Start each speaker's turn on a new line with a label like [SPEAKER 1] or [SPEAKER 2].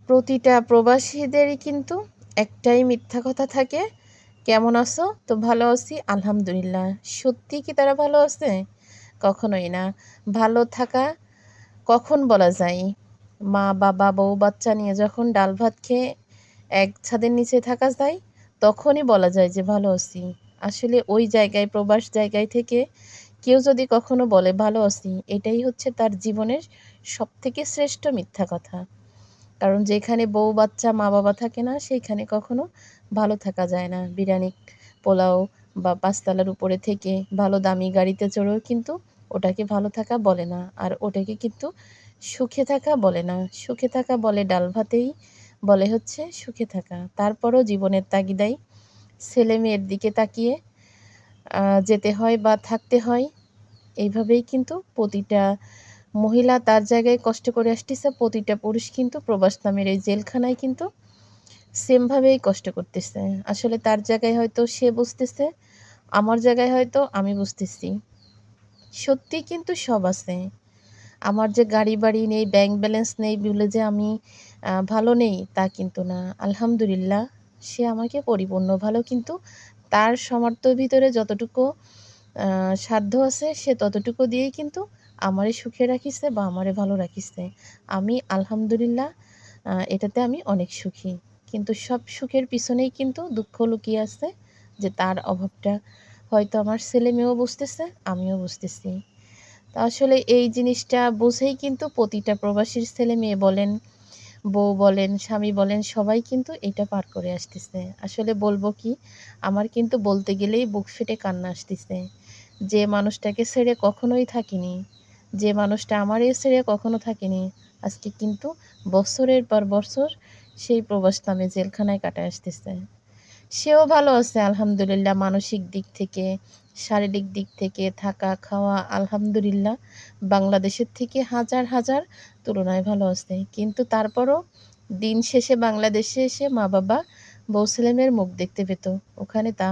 [SPEAKER 1] প্রতিটা প্রবাসীদেরই কিন্তু একটাই মিথ্যা কথা থাকে, কেমন আছো? তো ভালো আছি আলহামদুলিল্লাহ। সত্যি কি তারা ভালো আছে? কখনোই না। ভালো থাকা কখন বলা যায়? মা বাবা বউ বাচ্চা নিয়ে যখন ডাল ভাত খেয়ে এক ছাদের নিচে থাকা যায়, তখনই বলা যায় যে ভালো আছি। আসলে ওই জায়গায় প্রবাস জায়গায় থেকে কেউ যদি কখনো বলে ভালো আছি, এটাই হচ্ছে তার জীবনের সবথেকে শ্রেষ্ঠ মিথ্যা কথা। কারণ যেখানে বউ বাচ্চা মা বাবা থাকে না, সেইখানে কখনো ভালো থাকা যায় না। বিরিয়ানি পোলাও বা পাঁচতলার উপরে থেকে ভালো দামি গাড়িতে চড়েও কিন্তু ওটাকে ভালো থাকা বলে না, আর ওটাকে কিন্তু সুখে থাকা বলে না। সুখে থাকা বলে ডাল ভাতেই বলে হচ্ছে সুখে থাকা। তারপরও জীবনের তাগিদাই ছেলে মেয়ের দিকে তাকিয়ে যেতে হয় বা থাকতে হয়। এইভাবেই কিন্তু প্রতিটা মহিলা তার জায়গায় কষ্ট করে আসতেছে, প্রতিটা পুরুষ কিন্তু প্রবাস নামের এই জেলখানায় কিন্তু সেমভাবেই কষ্ট করতেছে। আসলে তার জায়গায় হয়তো সে বুঝতেছে, আমার জায়গায় হয়তো আমি বুঝতেছি। সত্যিই কিন্তু সব আছে। আমার যে গাড়ি বাড়ি নেই, ব্যাংক ব্যালেন্স নেই বলে যে আমি ভালো নেই তা কিন্তু না। আলহামদুলিল্লাহ, সে আমাকে পরিপূর্ণ ভালো, কিন্তু তার সামর্থ্যের ভিতরে যতটুকু সাধ্য আছে সে ততটুকু দিয়েই কিন্তু আমারে সুখে রাখিছে বা আমারে ভালো রাখিছে। আমি আলহামদুলিল্লাহ এটাতে আমি অনেক সুখী। কিন্তু সব সুখের পিছনেই কিন্তু দুঃখ লুকিয়ে আছে, যে তার অভাবটা হয়তো আমার ছেলে-মেয়েও বুঝতেছে, আমিও বুঝতেছি। তো আসলে এই জিনিসটা বুঝেই কিন্তু প্রতিটা প্রবাসীর ছেলে-মেয়ে বলেন, বউ বলেন, স্বামী বলেন, সবাই কিন্তু এটা পার করে আসতেছে। আসলে বলবো কি, আমার কিন্তু বলতে গেলেই বুক ফেটে কান্না আসতেছে। যে মানুষটাকে ছেড়ে কখনোই থাকিনি, যে মানুষটা আমারে ছেড়ে কখনো থাকেনি, আজকে কিন্তু বছরের পর বছর সেই প্রবাস নামে জেলখানায় কাটায় আসতেছে। সেও ভালো আছে আলহামদুলিল্লাহ, মানসিক দিক থেকে, শারীরিক দিক থেকে, থাকা, খাওয়া আলহামদুলিল্লাহ বাংলাদেশের থেকে হাজার, হাজার তুলনায় ভালো আছে। কিন্তু তারপরও দিন শেষে বাংলাদেশে এসে মা-বাবা, বউ ছেলেমেয়ের মুখ দেখতে পেত। ওখানে তা